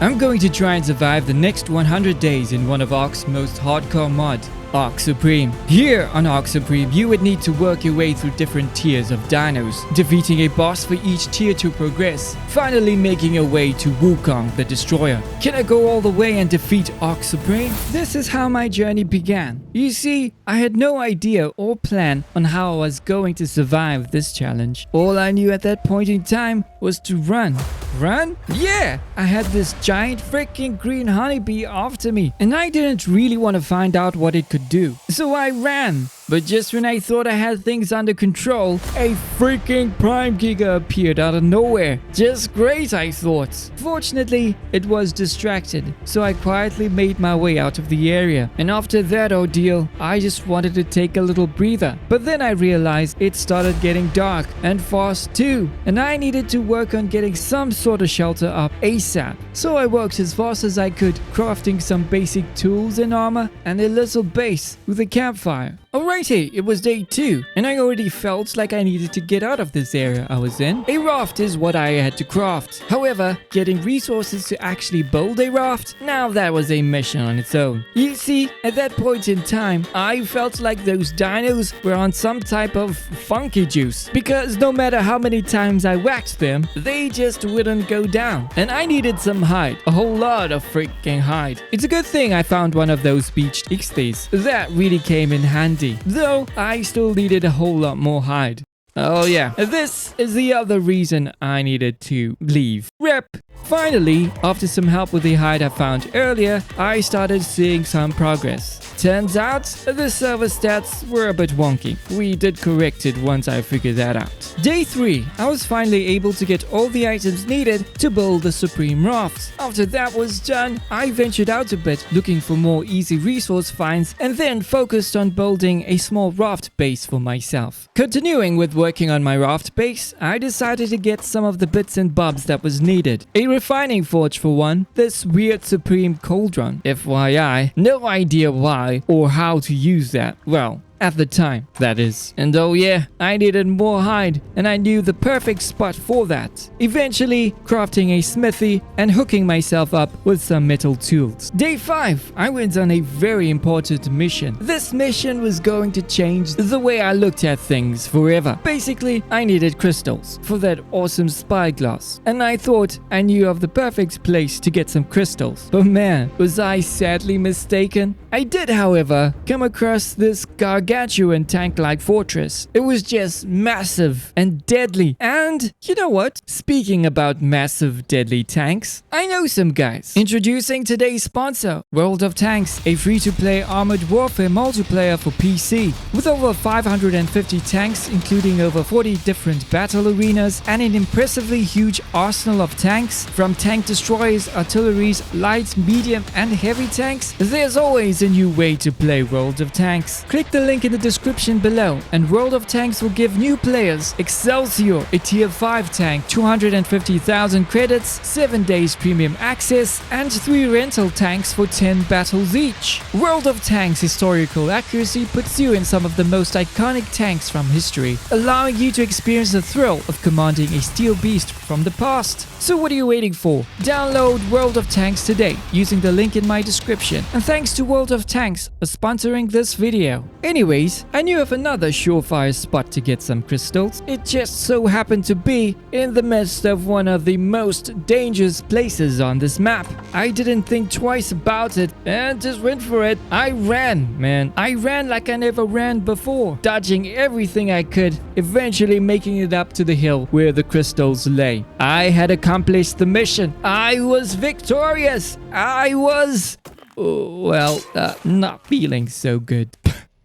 I'm going to try and survive the next 100 days in one of Ark's most hardcore mod, Ark Supreme. Here on Ark Supreme, you would need to work your way through different tiers of dinos, defeating a boss for each tier to progress, finally making your way to Wukong The Destroyer. Can I go all the way and defeat Ark Supreme? This is how my journey began. You see, I had no idea or plan on how I was going to survive this challenge. All I knew at that point in time was to run. Run? Yeah! I had this giant freaking green honeybee after me, and I didn't really want to find out what it could do. So I ran. But just when I thought I had things under control, a freaking Prime Giga appeared out of nowhere. Just great, I thought. Fortunately, it was distracted, so I quietly made my way out of the area. And after that ordeal, I just wanted to take a little breather. But then I realized it started getting dark and fast too, and I needed to work on getting some sort of shelter up ASAP. So I worked as fast as I could, crafting some basic tools and armor and a little base with a campfire. Alrighty, it was day 2, and I already felt like I needed to get out of this area I was in. A raft is what I had to craft. However, getting resources to actually build a raft, now that was a mission on its own. You see, at that point in time, I felt like those dinos were on some type of funky juice, because no matter how many times I whacked them, they just wouldn't go down. And I needed some hide, a whole lot of freaking hide. It's a good thing I found one of those beached ixties. That really came in handy. Though I still needed a whole lot more hide. Oh yeah, this is the other reason I needed to leave. Rep. Finally, after some help with the hide I found earlier, I started seeing some progress. Turns out, the server stats were a bit wonky. We did correct it once I figured that out. Day 3, I was finally able to get all the items needed to build the Supreme Raft. After that was done, I ventured out a bit looking for more easy resource finds and then focused on building a small raft base for myself. Continuing with working on my raft base, I decided to get some of the bits and bobs that was needed. A refining forge for one, this weird Supreme cauldron. FYI, no idea why or how to use that. Well, at the time, that is. And oh yeah, I needed more hide, and I knew the perfect spot for that. Eventually, crafting a smithy and hooking myself up with some metal tools. Day 5, I went on a very important mission. This mission was going to change the way I looked at things forever. Basically, I needed crystals for that awesome spyglass, and I thought I knew of the perfect place to get some crystals. But man, was I sadly mistaken. I did, however, come across this gargantuan tank-like fortress. It was just massive and deadly. And you know what? Speaking about massive deadly tanks, I know some guys. Introducing today's sponsor, World of Tanks, a free-to-play armored warfare multiplayer for PC. With over 550 tanks, including over 40 different battle arenas and an impressively huge arsenal of tanks, from tank destroyers, artilleries, light, medium and heavy tanks, there's always a new way to play World of Tanks. Click the link in the description below and World of Tanks will give new players Excelsior, a tier 5 tank, 250,000 credits, 7 days premium access and 3 rental tanks for 10 battles each. World of Tanks historical accuracy puts you in some of the most iconic tanks from history, allowing you to experience the thrill of commanding a steel beast from the past. So what are you waiting for? Download World of Tanks today using the link in my description. And thanks to World of Tanks for sponsoring this video. Anyways, I knew of another surefire spot to get some crystals. It just so happened to be in the midst of one of the most dangerous places on this map. I didn't think twice about it and just went for it. I ran, man. I ran like I never ran before, dodging everything I could, eventually making it up to the hill where the crystals lay. I had accomplished the mission. I was victorious. I was... well, not feeling so good.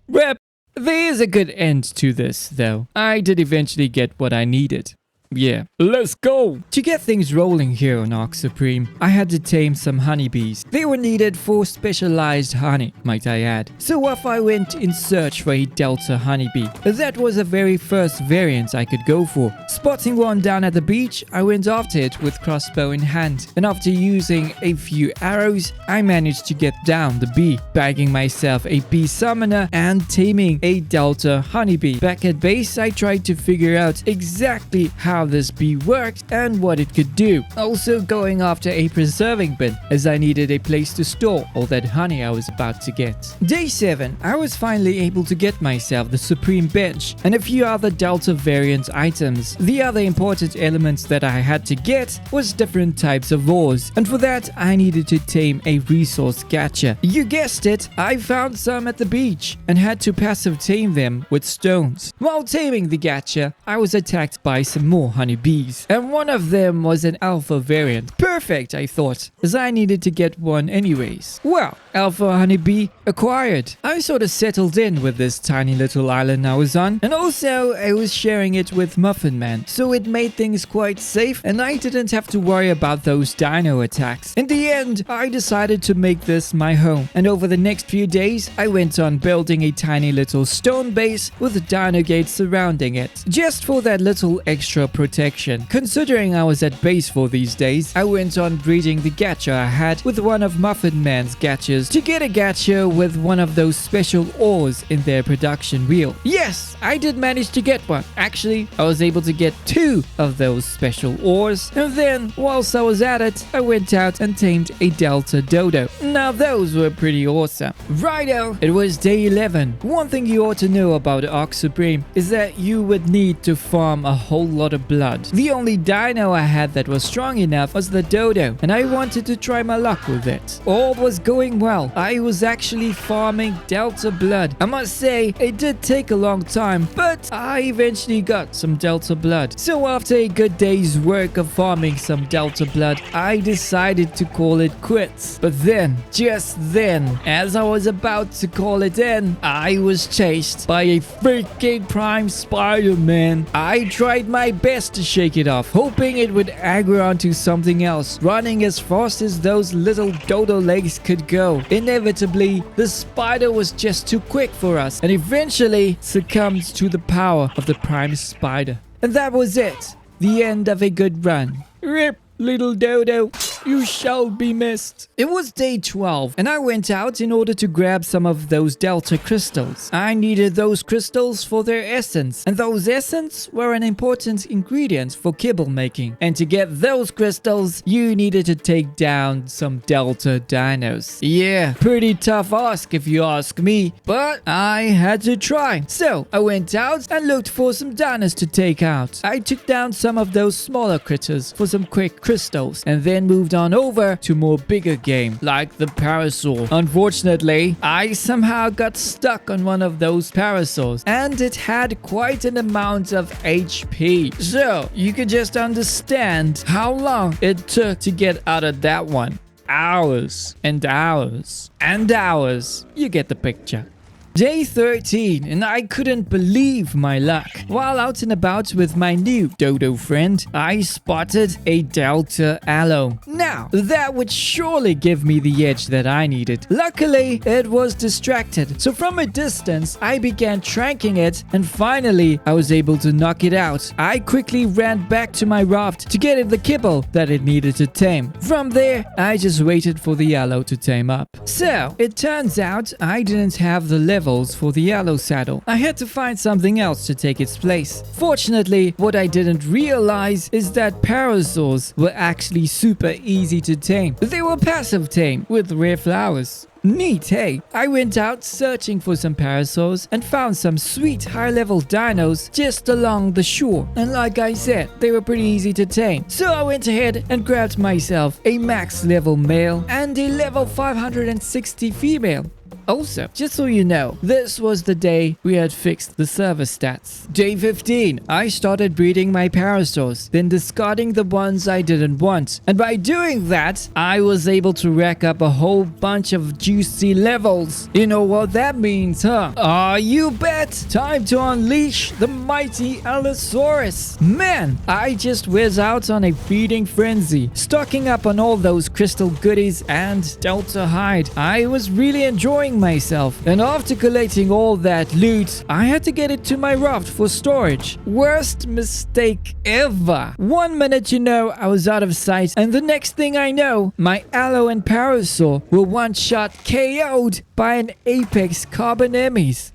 Rep. There is a good end to this, though. I did eventually get what I needed. Yeah, let's go! To get things rolling here on Ark Supreme, I had to tame some honeybees. They were needed for specialized honey, might I add. So off I went in search for a Delta honeybee. That was the very first variant I could go for. Spotting one down at the beach, I went after it with crossbow in hand. And after using a few arrows, I managed to get down the bee, bagging myself a bee summoner and taming a Delta honeybee. Back at base, I tried to figure out exactly how how this bee worked and what it could do. Also going after a preserving bin, as I needed a place to store all that honey I was about to get. Day 7, I was finally able to get myself the Supreme bench and a few other Delta variant items. The other important elements that I had to get was different types of ores, and for that I needed to tame a resource gacha. You guessed it, I found some at the beach and had to passive tame them with stones. While taming the gacha, I was attacked by some more honeybees, and one of them was an alpha variant. Perfect, I thought, as I needed to get one anyways. Well, alpha honeybee acquired. I sort of settled in with this tiny little island I was on, and also I was sharing it with Muffin Man, so it made things quite safe and I didn't have to worry about those dino attacks. In the end, I decided to make this my home, and over the next few days I went on building a tiny little stone base with dino gates surrounding it, just for that little extra protection. Considering I was at base for these days, I went on breeding the gacha I had with one of Muffin Man's gachas to get a gacha with one of those special ores in their production wheel. Yes, I did manage to get one. Actually, I was able to get 2 of those special ores, and then whilst I was at it, I went out and tamed a Delta Dodo. Now those were pretty awesome. Righto, it was day 11. One thing you ought to know about Ark Supreme is that you would need to farm a whole lot of blood. The only dino I had that was strong enough was the Dodo, and I wanted to try my luck with it. All was going well. I was actually farming Delta blood. I must say, it did take a long time, but I eventually got some Delta blood. So after a good day's work of farming some Delta blood, I decided to call it quits. But then, just then, as I was about to call it in, I was chased by a freaking prime spider, man. I tried my best to shake it off, hoping it would aggro onto something else, running as fast as those little dodo legs could go. Inevitably, the spider was just too quick for us and eventually succumbed to the power of the prime spider. And that was it. The end of a good run. Rip, little dodo. You shall be missed. It was day 12, and I went out in order to grab some of those Delta crystals. I needed those crystals for their essence, and those essence were an important ingredient for kibble making. And to get those crystals, you needed to take down some Delta dinos. Yeah, pretty tough ask if you ask me, but I had to try. So I went out and looked for some dinos to take out. I took down some of those smaller critters for some quick crystals, and then moved on over to more bigger game like the parasaur. Unfortunately, I somehow got stuck on one of those parasaurs, and it had quite an amount of HP. So you could just understand how long it took to get out of that one. Hours and hours and hours. You get the picture. Day 13, and I couldn't believe my luck. While out and about with my new dodo friend, I spotted a Delta Aloe. Now, that would surely give me the edge that I needed. Luckily, it was distracted, so from a distance, I began tranking it, and finally, I was able to knock it out. I quickly ran back to my raft to get it the kibble that it needed to tame. From there, I just waited for the aloe to tame up. So, it turns out I didn't have the level for the yellow saddle. I had to find something else to take its place. Fortunately, what I didn't realize is that parasaurs were actually super easy to tame. They were passive tame with rare flowers. Neat, hey? I went out searching for some parasaurs and found some sweet high-level dinos just along the shore. And like I said, they were pretty easy to tame. So I went ahead and grabbed myself a max level male and a level 560 female. Also, just so you know, this was the day we had fixed the server stats. Day 15, I started breeding my parasaurs, then discarding the ones I didn't want. And by doing that, I was able to rack up a whole bunch of juicy levels. You know what that means, huh? You bet! Time to unleash the mighty Allosaurus. Man, I just whiz out on a feeding frenzy, stocking up on all those crystal goodies and Delta hide. I was really enjoying myself, and after collecting all that loot, I had to get it to my raft for storage. Worst mistake ever. 1 minute, you know, I was out of sight, and the next thing I know, my aloe and parasaur were one-shot KO'd by an apex carbon emis.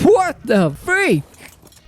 What the freak?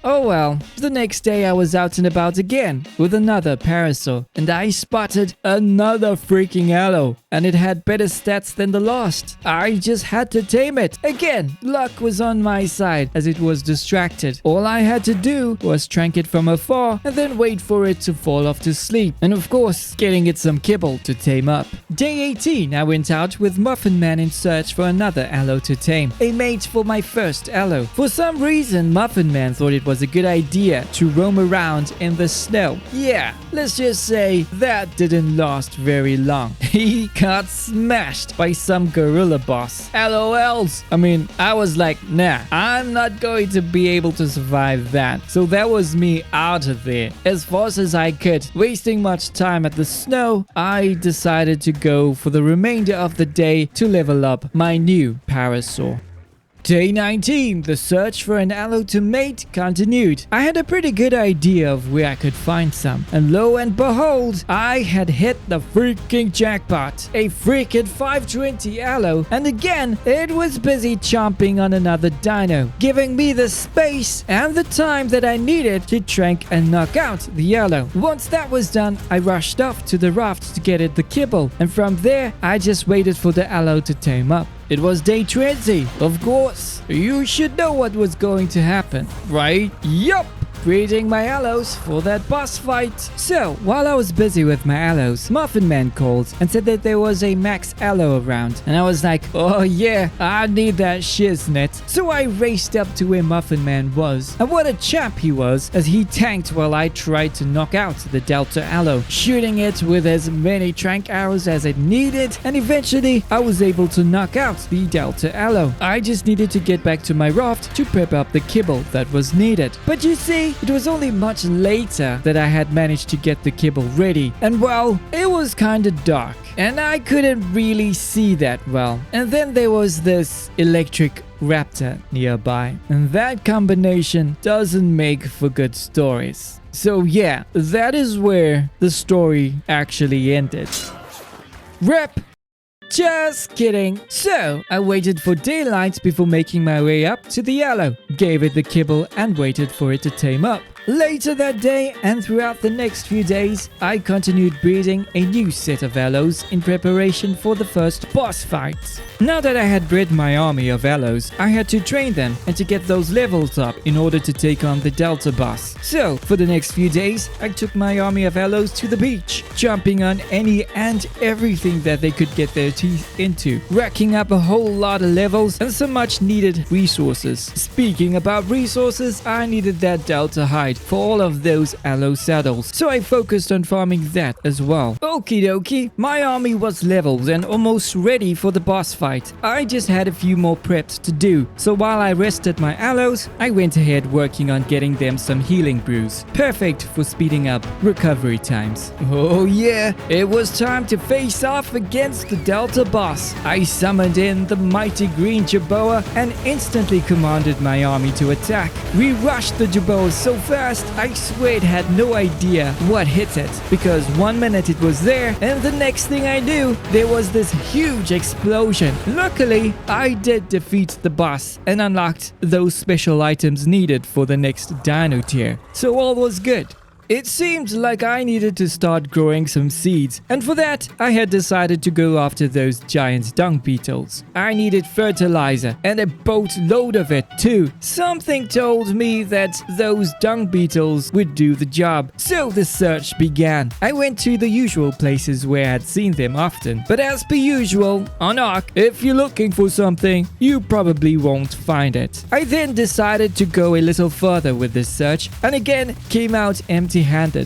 Oh well, the next day I was out and about again with another parasol, and I spotted another freaking aloe, and it had better stats than the last. I just had to tame it. Again, luck was on my side as it was distracted. All I had to do was trank it from afar and then wait for it to fall off to sleep, and of course, getting it some kibble to tame up. Day 18, I went out with Muffin Man in search for another aloe to tame, a mate for my first aloe. For some reason, Muffin Man thought it was a good idea to roam around in the snow. Yeah, let's just say that didn't last very long. He got smashed by some gorilla boss. LOLs. I mean, I was like, nah, I'm not going to be able to survive that. So that was me out of there as fast as I could. Wasting much time at the snow, I decided to go for the remainder of the day to level up my new parasol. Day 19, the search for an aloe to mate continued. I had a pretty good idea of where I could find some, and lo and behold, I had hit the freaking jackpot. A freaking 520 aloe, and again, it was busy chomping on another dino, giving me the space and the time that I needed to trank and knock out the aloe. Once that was done, I rushed off to the raft to get it the kibble, and from there, I just waited for the aloe to tame up. It was day 20. Of course, you should know what was going to happen, right? Yup! Breeding my aloes for that boss fight. So, while I was busy with my aloes, Muffin Man called and said that there was a max aloe around. And I was like, oh yeah, I need that shiznit. So I raced up to where Muffin Man was. And what a champ he was, as he tanked while I tried to knock out the Delta aloe, shooting it with as many trank arrows as it needed. And eventually, I was able to knock out the Delta aloe. I just needed to get back to my raft to prep up the kibble that was needed. But you see, it was only much later that I had managed to get the kibble ready. And well, it was kinda dark, and I couldn't really see that well. And then there was this electric raptor nearby, and that combination doesn't make for good stories. So yeah, that is where the story actually ended. Rep! Just kidding. So, I waited for daylight before making my way up to the aloe, gave it the kibble and waited for it to tame up. Later that day and throughout the next few days, I continued breeding a new set of aloes in preparation for the first boss fight. Now that I had bred my army of aloes, I had to train them and to get those levels up in order to take on the Delta boss. So, for the next few days, I took my army of aloes to the beach, jumping on any and everything that they could get their teeth into, racking up a whole lot of levels and some much needed resources. Speaking about resources, I needed that Delta hide for all of those aloe saddles, so I focused on farming that as well. Okie dokie, my army was leveled and almost ready for the boss fight. I just had a few more preps to do, so while I rested my aloes, I went ahead working on getting them some healing brews, perfect for speeding up recovery times. Oh yeah, it was time to face off against the Delta boss. I summoned in the mighty green Jerboa and instantly commanded my army to attack. We rushed the Jerboa so fast, I swear it had no idea what hit it, because 1 minute it was there and the next thing I knew, there was this huge explosion. Luckily, I did defeat the boss and unlocked those special items needed for the next dino tier, so all was good. It seemed like I needed to start growing some seeds, and for that, I had decided to go after those giant dung beetles. I needed fertilizer, and a boatload of it too. Something told me that those dung beetles would do the job, so the search began. I went to the usual places where I had seen them often, but as per usual, on Ark, if you're looking for something, you probably won't find it. I then decided to go a little further with this search, and again came out empty-handed.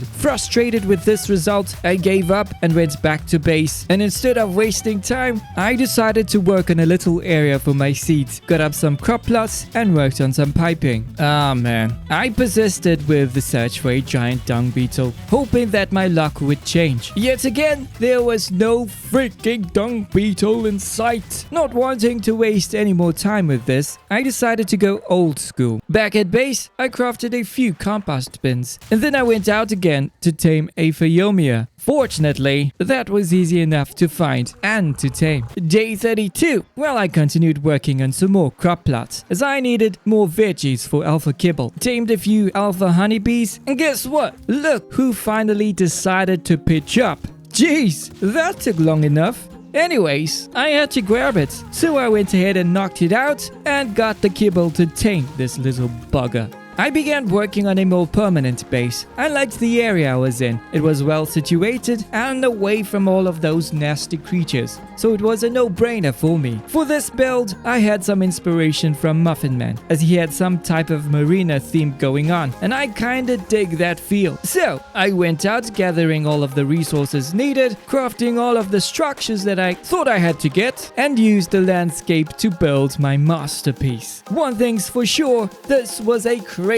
Frustrated with this result, I gave up and went back to base. And instead of wasting time, I decided to work on a little area for my seeds, got up some crop plots and worked on some piping. Ah man, I persisted with the search for a giant dung beetle, hoping that my luck would change. Yet again, there was no freaking dung beetle in sight. Not wanting to waste any more time with this, I decided to go old school. Back at base, I crafted a few compost bins, and then I went went out again to tame a Phaeomia. Fortunately, that was easy enough to find and to tame. Day 32. Well, I continued working on some more crop plots, as I needed more veggies for alpha kibble. Tamed a few alpha honeybees, and guess what? Look who finally decided to pitch up. Jeez, that took long enough. Anyways, I had to grab it, so I went ahead and knocked it out and got the kibble to tame this little bugger. I began working on a more permanent base. I liked the area I was in. It was well situated and away from all of those nasty creatures, so it was a no-brainer for me. For this build, I had some inspiration from Muffin Man, as he had some type of marina theme going on, and I kinda dig that feel. So, I went out gathering all of the resources needed, crafting all of the structures that I thought I had to get, and used the landscape to build my masterpiece. One thing's for sure, this was a crazy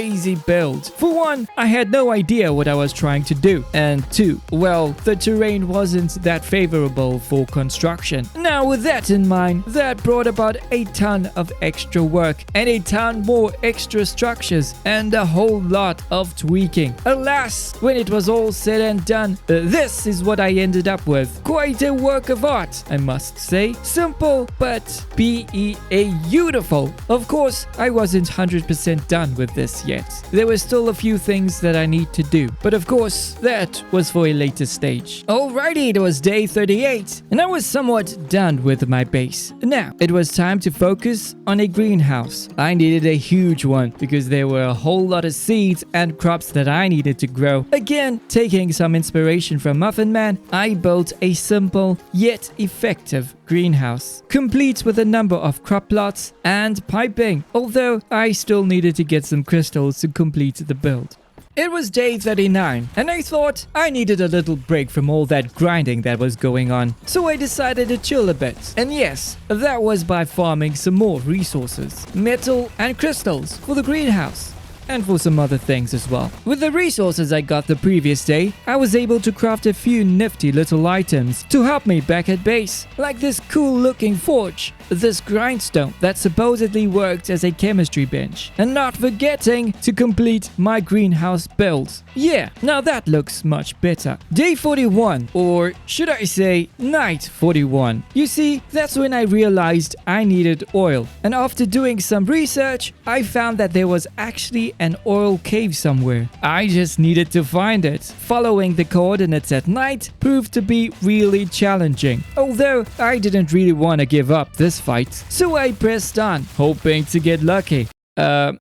build. For one, I had no idea what I was trying to do. And two, well, the terrain wasn't that favorable for construction. Now with that in mind, that brought about a ton of extra work and a ton more extra structures and a whole lot of tweaking. Alas, when it was all said and done, this is what I ended up with. Quite a work of art, I must say. Simple, but beautiful. Of course, I wasn't 100% done with this yet. There were still a few things that I need to do, but of course, that was for a later stage. Alrighty, it was day 38, and I was somewhat done with my base. Now, it was time to focus on a greenhouse. I needed a huge one because there were a whole lot of seeds and crops that I needed to grow. Again, taking some inspiration from Muffin Man, I built a simple yet effective greenhouse, complete with a number of crop plots and piping, although I still needed to get some crystals to complete the build. It was day 39, and I thought I needed a little break from all that grinding that was going on, so I decided to chill a bit. And yes, that was by farming some more resources, metal and crystals for the greenhouse. And for some other things as well. With the resources I got the previous day, I was able to craft a few nifty little items to help me back at base, like this cool looking forge, this grindstone that supposedly worked as a chemistry bench, and not forgetting to complete my greenhouse build. Yeah, now that looks much better. Day 41, or should I say night 41. You see, that's when I realized I needed oil, and after doing some research, I found that there was actually an oil cave somewhere. I just needed to find it. Following the coordinates at night proved to be really challenging, although I didn't really want to give up this fight, so I pressed on, hoping to get lucky.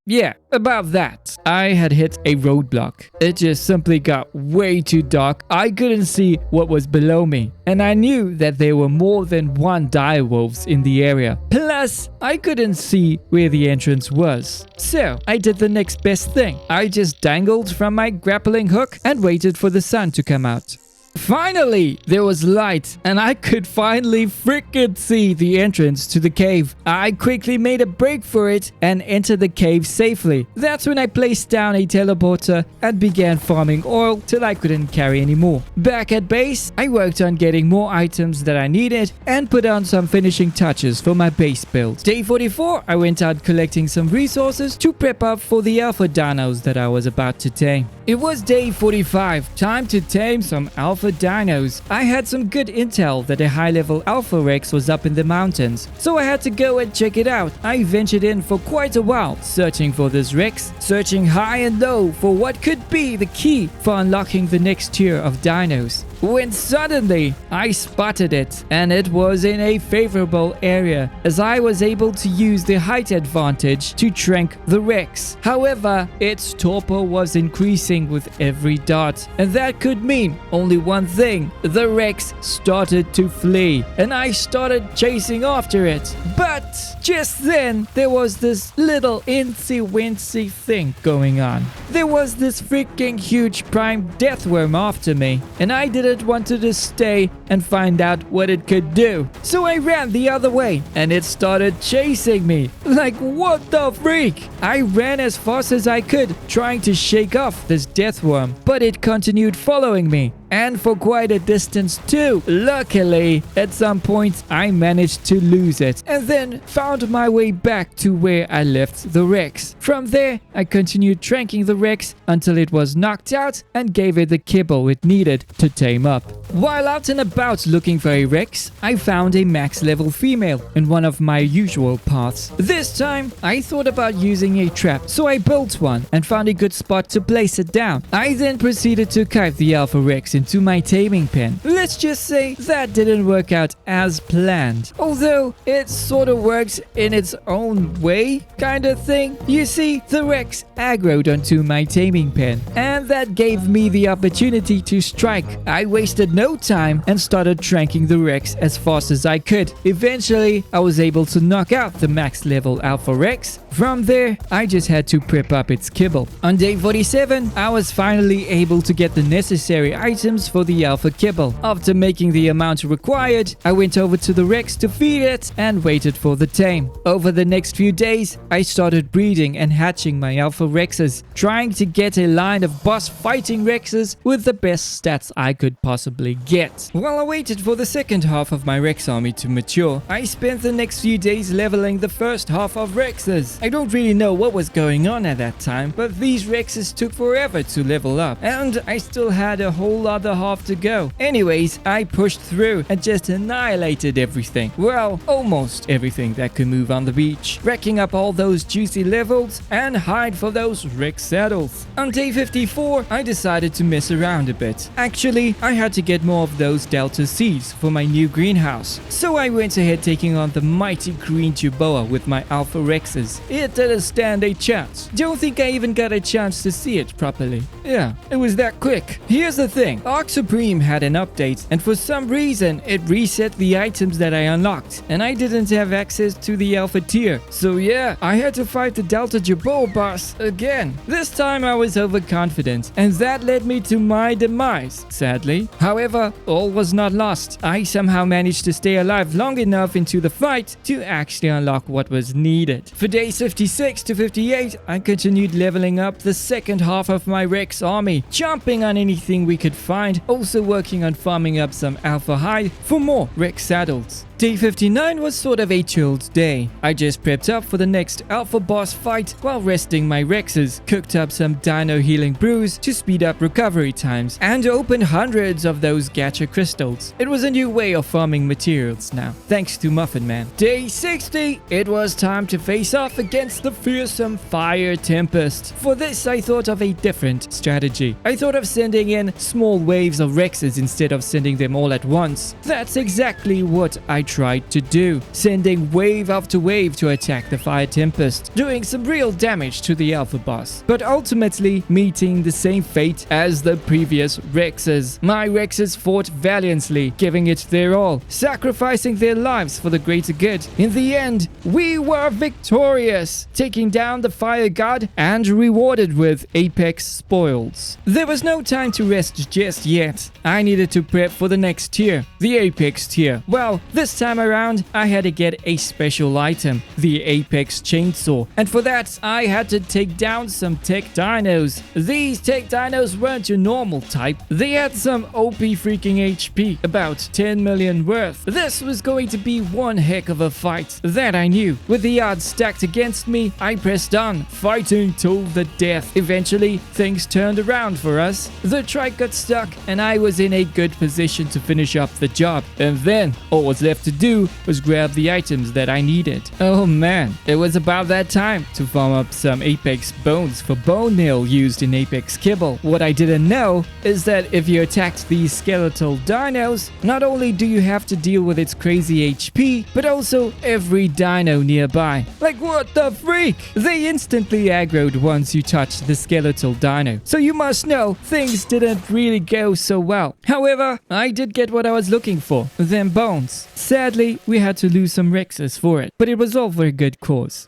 Yeah, about that. I had hit a roadblock. It just simply got way too dark. I couldn't see what was below me, and I knew that there were more than one direwolves in the area. Plus, I couldn't see where the entrance was. So, I did the next best thing. I just dangled from my grappling hook and waited for the sun to come out. Finally, there was light, and I could finally freaking see the entrance to the cave. I quickly made a break for it and entered the cave safely. That's when I placed down a teleporter and began farming oil till I couldn't carry anymore. Back at base, I worked on getting more items that I needed and put on some finishing touches for my base build. Day 44, I went out collecting some resources to prep up for the alpha dinos that I was about to tame. It was day 45, time to tame some alpha dinos. I had some good intel that a high-level Alpha Rex was up in the mountains, so I had to go and check it out. I ventured in for quite a while, searching for this Rex, searching high and low for what could be the key for unlocking the next tier of dinos. When suddenly, I spotted it, and it was in a favorable area, as I was able to use the height advantage to trank the Rex. However, its torpor was increasing with every dart, and that could mean only one thing. The Rex started to flee, and I started chasing after it. But just then, there was this little incy-wincy thing going on. There was this freaking huge prime deathworm after me, and I didn't wanted to stay and find out what it could do. So I ran the other way, and it started chasing me. Like, what the freak? I ran as fast as I could, trying to shake off this deathworm, but it continued following me. and for quite a distance too. Luckily, at some point I managed to lose it and then found my way back to where I left the Rex. From there, I continued tranking the Rex until it was knocked out and gave it the kibble it needed to tame up. While out and about looking for a Rex, I found a max level female in one of my usual paths. This time, I thought about using a trap, so I built one and found a good spot to place it down. I then proceeded to kite the Alpha Rex into my taming pen. Let's just say that didn't work out as planned, although it sort of works in its own way, kind of thing. You see, the Rex aggroed onto my taming pen, and that gave me the opportunity to strike. I wasted no time and started tranking the Rex as fast as I could. Eventually, I was able to knock out the max level Alpha Rex. From there, I just had to prep up its kibble. On day 47, I was finally able to get the necessary items for the Alpha kibble. After making the amount required, I went over to the Rex to feed it and waited for the tame. Over the next few days, I started breeding and hatching my Alpha Rexes, trying to get a line of boss fighting Rexes with the best stats I could possibly get. While I waited for the second half of my Rex army to mature, I spent the next few days leveling the first half of Rexes. I don't really know what was going on at that time, but these Rexes took forever to level up, and I still had a whole other half to go. Anyways, I pushed through and just annihilated everything. Well, almost everything that could move on the beach, racking up all those juicy levels and hide for those Rex saddles. On day 54, I decided to mess around a bit. Actually, I had to get more of those Delta seeds for my new greenhouse, so I went ahead taking on the mighty green Juboa with my Alpha Rexes. It didn't stand a chance. Don't think I even got a chance to see it properly. Yeah, it was that quick. Here's the thing. Ark Supreme had an update, and for some reason, it reset the items that I unlocked, and I didn't have access to the Alpha tier. So yeah, I had to fight the Delta Juboa boss again. This time I was overconfident, and that led me to my demise, sadly. However, all was not lost. I somehow managed to stay alive long enough into the fight to actually unlock what was needed. For days 56 to 58, I continued leveling up the second half of my Rex army, jumping on anything we could find, also working on farming up some Alpha hide for more Rex saddles. Day 59 was sort of a chilled day. I just prepped up for the next Alpha boss fight while resting my Rexes, cooked up some dino healing brews to speed up recovery times, and opened hundreds of those gacha crystals. It was a new way of farming materials now, thanks to Muffin Man. Day 60, it was time to face off against the fearsome Fire Tempest. For this, I thought of a different strategy. I thought of sending in small waves of Rexes instead of sending them all at once. That's exactly what I tried to do, sending wave after wave to attack the Fire Tempest, doing some real damage to the Alpha boss, but ultimately meeting the same fate as the previous Rexes. My Rexes fought valiantly, giving it their all, sacrificing their lives for the greater good. In the end, we were victorious, taking down the Fire God and rewarded with Apex spoils. There was no time to rest just yet. I needed to prep for the next tier, the Apex tier. Well, this time around, I had to get a special item, the Apex Chainsaw, and for that, I had to take down some tech dinos. These tech dinos weren't your normal type. They had some OP freaking HP, about 10 million worth. This was going to be one heck of a fight, that I knew. With the odds stacked against me, I pressed on, fighting till the death. Eventually, things turned around for us. The trike got stuck, and I was in a good position to finish up the job. And then, all was left to do was grab the items that I needed. Oh man, it was about that time to farm up some Apex bones for bone nail used in Apex kibble. What I didn't know is that if you attacked these skeletal dinos, not only do you have to deal with its crazy HP, but also every dino nearby. Like what the freak? They instantly aggroed once you touched the skeletal dino. So you must know, things didn't really go so well. However, I did get what I was looking for, them bones. sadly, we had to lose some Rexes for it, but it was all for a good cause.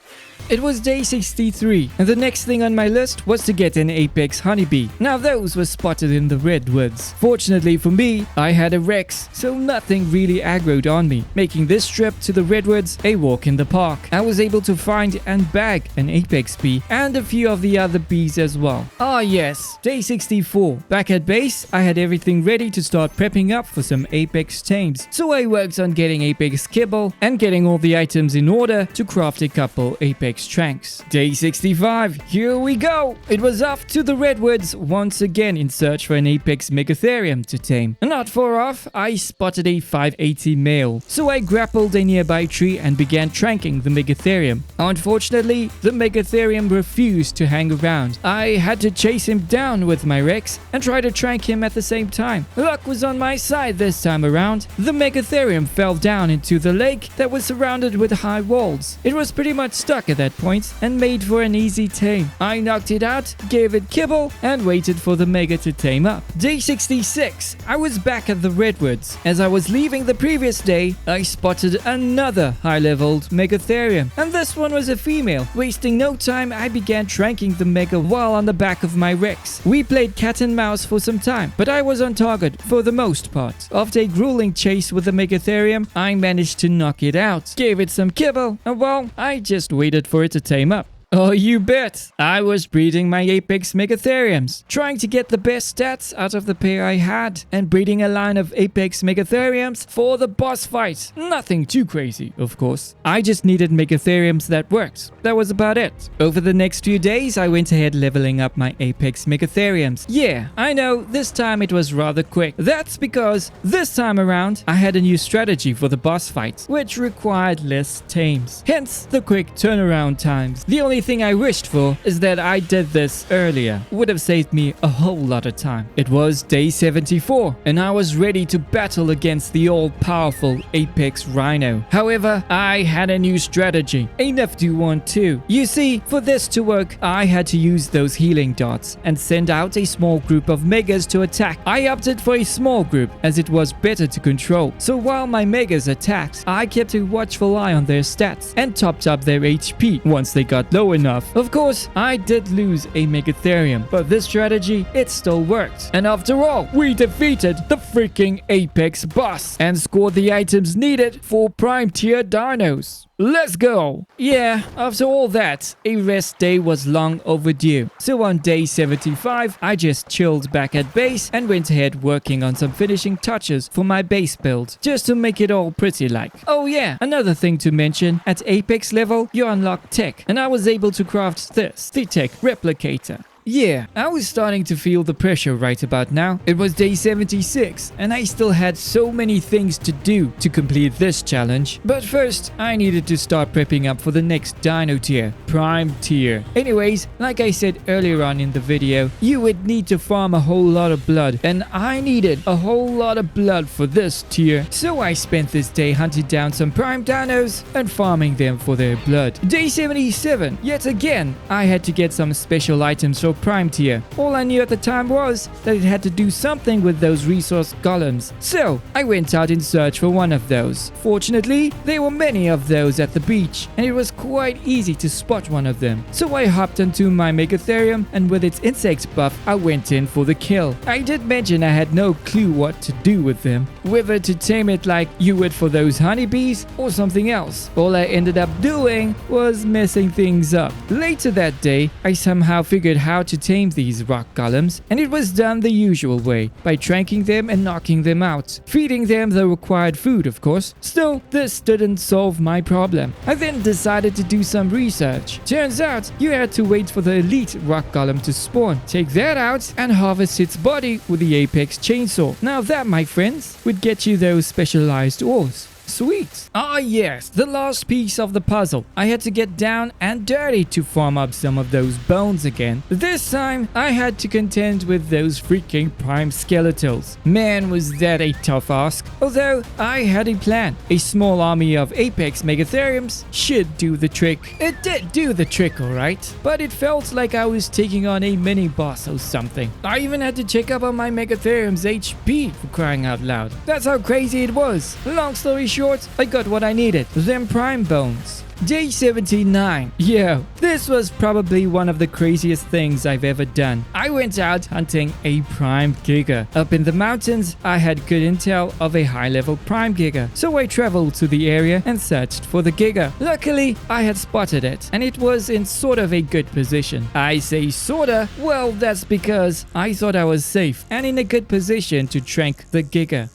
It was day 63, and the next thing on my list was to get an apex honeybee. Now those were spotted in the redwoods. Fortunately for me, I had a Rex, so nothing really aggroed on me, making this trip to the redwoods a walk in the park. I was able to find and bag an apex bee and a few of the other bees as well. Ah yes, day 64. Back at base, I had everything ready to start prepping up for some apex tames, so I worked on getting apex kibble and getting all the items in order to craft a couple apex tranks. Day 65, here we go! It was off to the redwoods once again in search for an apex megatherium to tame. Not far off, I spotted a 580 male, so I grappled a nearby tree and began tranking the megatherium. Unfortunately, the megatherium refused to hang around. I had to chase him down with my Rex and try to trank him at the same time. Luck was on my side this time around. The megatherium fell down into the lake that was surrounded with high walls. It was pretty much stuck at that point and made for an easy tame. I knocked it out, gave it kibble, and waited for the mega to tame up. Day 66. I was back at the redwoods. As I was leaving the previous day, I spotted another high-leveled megatherium, and this one was a female. Wasting no time, I began tranking the mega while on the back of my Rex. We played cat and mouse for some time, but I was on target for the most part. After a grueling chase with the megatherium, I managed to knock it out, gave it some kibble, and well, I just waited for it to tame up. Oh, you bet! I was breeding my apex megatheriums, trying to get the best stats out of the pair I had, and breeding a line of apex megatheriums for the boss fight. Nothing too crazy, of course. I just needed megatheriums that worked. That was about it. Over the next few days, I went ahead leveling up my apex megatheriums. Yeah, I know, this time it was rather quick. That's because this time around, I had a new strategy for the boss fight, which required less tames. Hence, the quick turnaround times. The only thing I wished for is that I did this earlier. Would have saved me a whole lot of time. It was day 74 and I was ready to battle against the all-powerful Apex Rhino. However, I had a new strategy, a nifty one too. You see, for this to work, I had to use those healing dots and send out a small group of megas to attack. I opted for a small group as it was better to control. So while my megas attacked, I kept a watchful eye on their stats and topped up their HP once they got low enough. Of course, I did lose a megatherium, but this strategy, it still worked. And after all, we defeated the freaking Apex boss and scored the items needed for prime tier dinos. Let's go! Yeah, after all that, a rest day was long overdue. So on day 75, I just chilled back at base and went ahead working on some finishing touches for my base build, just to make it all pretty like. Oh yeah, another thing to mention, at Apex level, you unlock tech, and I was able to craft this, the tech replicator. Yeah, I was starting to feel the pressure right about now. It was day 76 and I still had so many things to do to complete this challenge. But first, I needed to start prepping up for the next dino tier, prime tier. Anyways, like I said earlier on in the video, you would need to farm a whole lot of blood, and I needed a whole lot of blood for this tier. So I spent this day hunting down some prime dinos and farming them for their blood. Day 77, yet again, I had to get some special items for prime tier. All I knew at the time was that it had to do something with those resource golems. So I went out in search for one of those. Fortunately, there were many of those at the beach, and it was quite easy to spot one of them. So I hopped onto my megatherium, and with its insect buff, I went in for the kill. I did mention I had no clue what to do with them, whether to tame it like you would for those honeybees or something else. All I ended up doing was messing things up. Later that day, I somehow figured how to tame these rock golems, and it was done the usual way, by tranking them and knocking them out, feeding them the required food, of course. Still, this didn't solve my problem. I then decided to do some research. Turns out you had to wait for the elite rock golem to spawn, take that out, and harvest its body with the apex chainsaw. Now that, my friends, would get you those specialized ores. Sweet. Ah yes, the last piece of the puzzle. I had to get down and dirty to farm up some of those bones again. This time, I had to contend with those freaking prime skeletals. Man, was that a tough ask. Although, I had a plan. A small army of apex megatheriums should do the trick. It did do the trick, alright. But it felt like I was taking on a mini boss or something. I even had to check up on my megatherium's HP, for crying out loud. That's how crazy it was. Long story short, short, I got what I needed, them prime bones. Day 79. Yo, this was probably one of the craziest things I've ever done. I went out hunting a prime giga. Up in the mountains, I had good intel of a high-level prime giga, so I traveled to the area and searched for the giga. Luckily, I had spotted it, and it was in sort of a good position. I say sorta, well, that's because I thought I was safe and in a good position to trank the giga.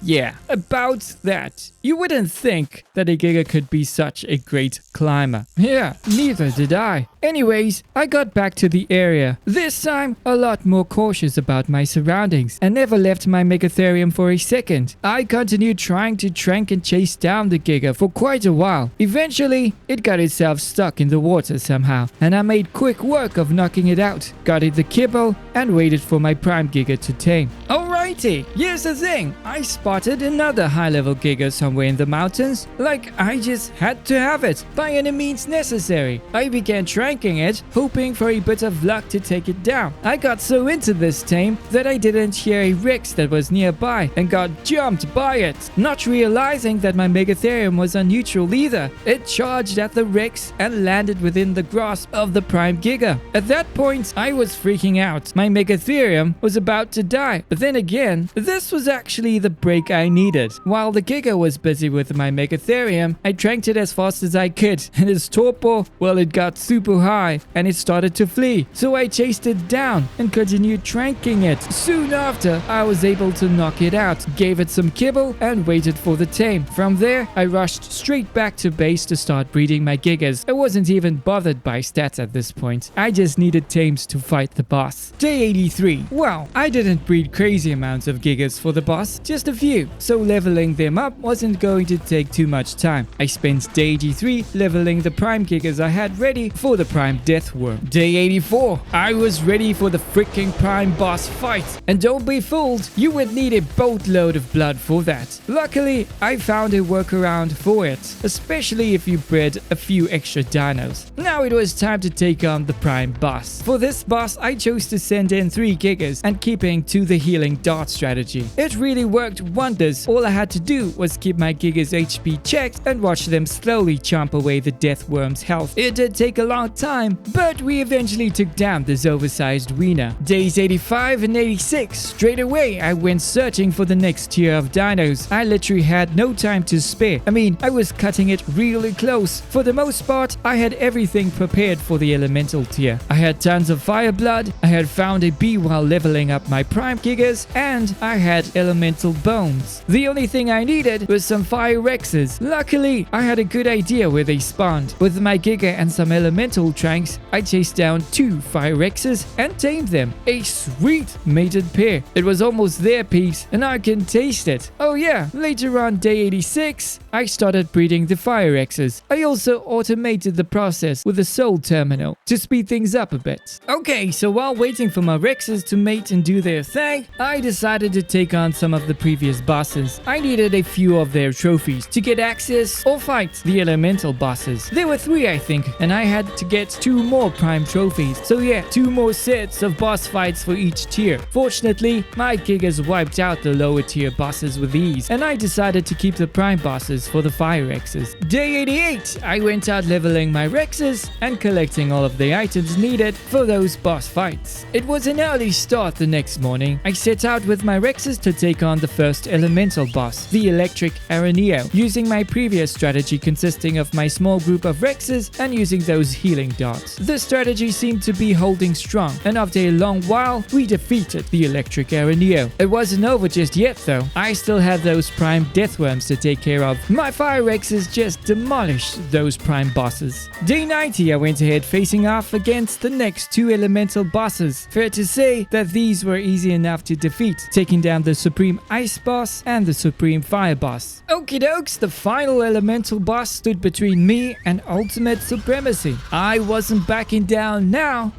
Yeah, about that. You wouldn't think that a giga could be such a great climber. Yeah, neither did I. Anyways, I got back to the area. This time, a lot more cautious about my surroundings and never left my Megatherium for a second. I continued trying to trank and chase down the giga for quite a while. Eventually, it got itself stuck in the water somehow, and I made quick work of knocking it out. Got it the kibble and waited for my prime giga to tame. Alrighty, here's the thing. I spotted another high-level giga somewhere in the mountains. Like, I just had to have it by any means necessary. I began tranking it, hoping for a bit of luck to take it down. I got so into this tame that I didn't hear a Rex that was nearby and got jumped by it. Not realizing that my Megatherium was on neutral either, it charged at the Rex and landed within the grasp of the prime giga. At that point, I was freaking out. My Megatherium was about to die, but then again, this was actually the break I needed. While the giga was busy with my Megatherium, I tranked it as fast as I could, and its torpor, well, it got super high and it started to flee. So I chased it down and continued tranking it. Soon after, I was able to knock it out, gave it some kibble and waited for the tame. From there, I rushed straight back to base to start breeding my gigas. I wasn't even bothered by stats at this point. I just needed tames to fight the boss. Day 83. Well, I didn't breed crazy amounts of gigas for the boss, just a few, so leveling them up wasn't going to take too much time. I spent day 83 leveling the prime gigas I had ready for the prime death worm. Day 84. I was ready for the freaking prime boss fight, and don't be fooled, you would need a boatload of blood for that. Luckily, I found a workaround for it, especially if you bred a few extra dinos. Now it was time to take on the prime boss. For this boss, I chose to send in 3 gigas and keeping to the healing dart strategy. It really worked wonders. All I had to do was keep my gigas HP checked and watch them slowly chomp away the death worm's health. It did take a long time, but we eventually took down this oversized wiener. Days 85 and 86. Straight away, I went searching for the next tier of dinos. I literally had no time to spare. I mean, I was cutting it really close. For the most part, I had everything prepared for the elemental tier. I had tons of fire blood, I had found a bee while leveling up my prime gigas, and I had elemental bones. The only thing I needed was some fire rexes. Luckily, I had a good idea where they spawned. With my giga and some elemental tranks, I chased down 2 fire rexes and tamed them. A sweet mated pair. It was almost there, peeps, and I can taste it. Oh yeah, later on day 86, I started breeding the fire rexes. I also automated the process with a soul terminal to speed things up a bit. Okay, so while waiting for my rexes to mate and do their thing, I decided to take on some of the previous bosses. I needed a few of their trophies to get access or fight the elemental bosses. There were 3, I think, and I had to get 2 more prime trophies. So yeah, 2 more sets of boss fights for each tier. Fortunately, my gigas wiped out the lower tier bosses with ease, and I decided to keep the prime bosses for the fire rexes. Day 88, I went out leveling my rexes and collecting all of the items needed for those boss fights. It was an early start the next morning. I set out with my rexes to take on the first elemental boss, the electric Ayyoooo, using my previous strategy consisting of my small group of rexes and using those healing darts. The strategy seemed to be holding strong, and after a long while, we defeated the electric Ayyoooo. It wasn't over just yet though. I still had those prime deathworms to take care of. My fire rexes just demolished those prime bosses. Day 90, I went ahead facing off against the next 2 elemental bosses. Fair to say that these were easy enough to defeat, taking down the Supreme Ice boss and the Supreme Fire boss. Okie dokes, the final elemental boss stood between me and ultimate supremacy. I wasn't backing down now.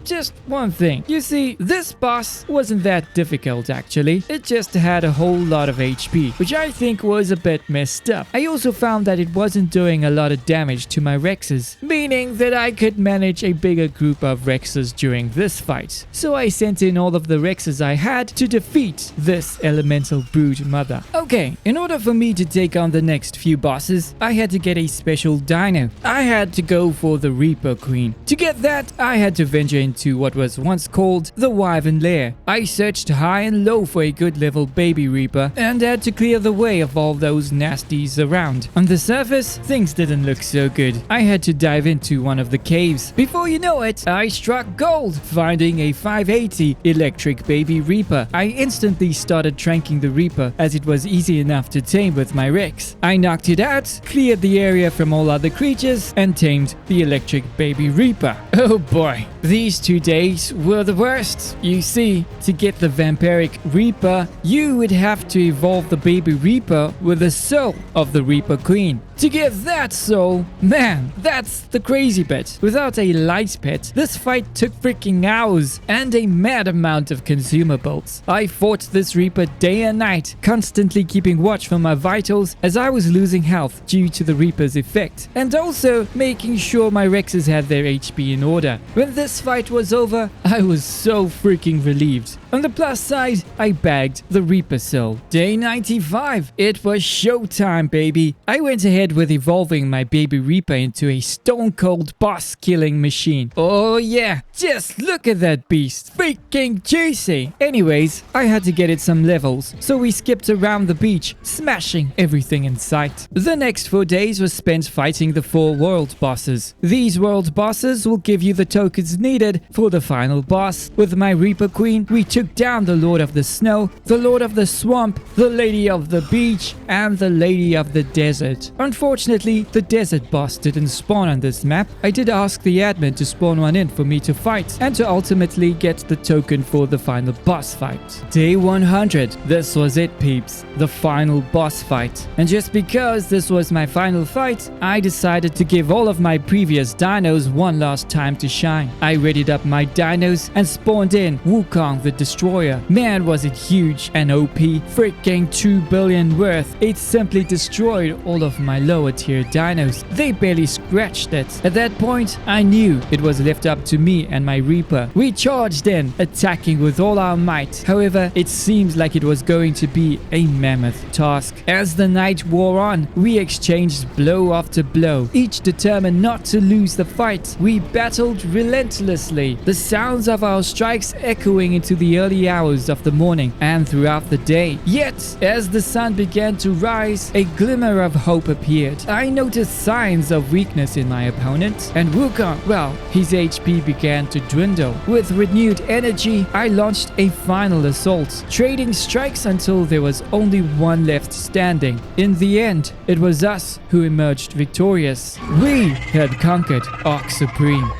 Just one thing. You see, this boss wasn't that difficult actually. It just had a whole lot of HP, which I think was a bit messed up. I also found that it wasn't doing a lot of damage to my rexes, meaning that I could manage a bigger group of rexes during this fight. So I sent in all of the rexes I had to defeat this elemental brood mother. Okay, in order for me to take on the next few bosses, I had to get a special dino. I had to go for the Reaper Queen. To get that, I had to venture into what was once called the Wyvern Lair. I searched high and low for a good level baby Reaper and had to clear the way of all those nasties around. On the surface, things didn't look so good. I had to dive into one of the caves. Before you know it, I struck gold, finding a 580 electric baby Reaper. I instantly started tranking the Reaper as it was easy enough to tame with my Rex. I knocked it out, cleared the area from all other creatures, and tamed the electric baby Reaper. Oh boy, these 2 days were the worst. You see, to get the vampiric Reaper, you would have to evolve the baby Reaper with the soul of the Reaper Queen. To get that soul, man, that's the crazy bit. Without a light pet, this fight took freaking hours and a mad amount of consumables. I fought this Reaper day and night, constantly keeping watch for my vitals as I was losing health due to the Reaper's effect, and also making sure my Rexes had their HP in order. When this fight was over, I was so freaking relieved. On the plus side, I bagged the Reaper Soul. Day 95. It was showtime, baby. I went ahead with evolving my baby Reaper into a stone-cold boss-killing machine. Oh yeah, just look at that beast. Freaking juicy. Anyways, I had to get it some levels, so we skipped around the beach, smashing everything in sight. The next 4 days was spent fighting the 4 world bosses. These world bosses will give you the tokens needed for the final boss. With my Reaper Queen, we took down the Lord of the Snow, the Lord of the Swamp, the Lady of the Beach, and the Lady of the Desert. Unfortunately, the desert boss didn't spawn on this map. I did ask the admin to spawn one in for me to fight and to ultimately get the token for the final boss fight. Day 100. This was it, peeps. The final boss fight. And just because this was my final fight, I decided to give all of my previous dinos one last time to shine. I readied up my dinos and spawned in Wukong the Destroyer. Man, was it huge and OP. Freaking 2 billion worth. It simply destroyed all of my lower tier dinos. They barely scratched it. At that point, I knew it was left up to me and my Reaper. We charged in, attacking with all our might. However, it seems like it was going to be a mammoth task. As the night wore on, we exchanged blow after blow, each determined not to lose the fight. We battled relentlessly, the sounds of our strikes echoing into the early hours of the morning and throughout the day. Yet, as the sun began to rise, a glimmer of hope appeared. I noticed signs of weakness in my opponent, and Wukong, well, his HP began to dwindle. With renewed energy, I launched a final assault, trading strikes until there was only one left standing. In the end, it was us who emerged victorious. We had conquered Ark Supreme.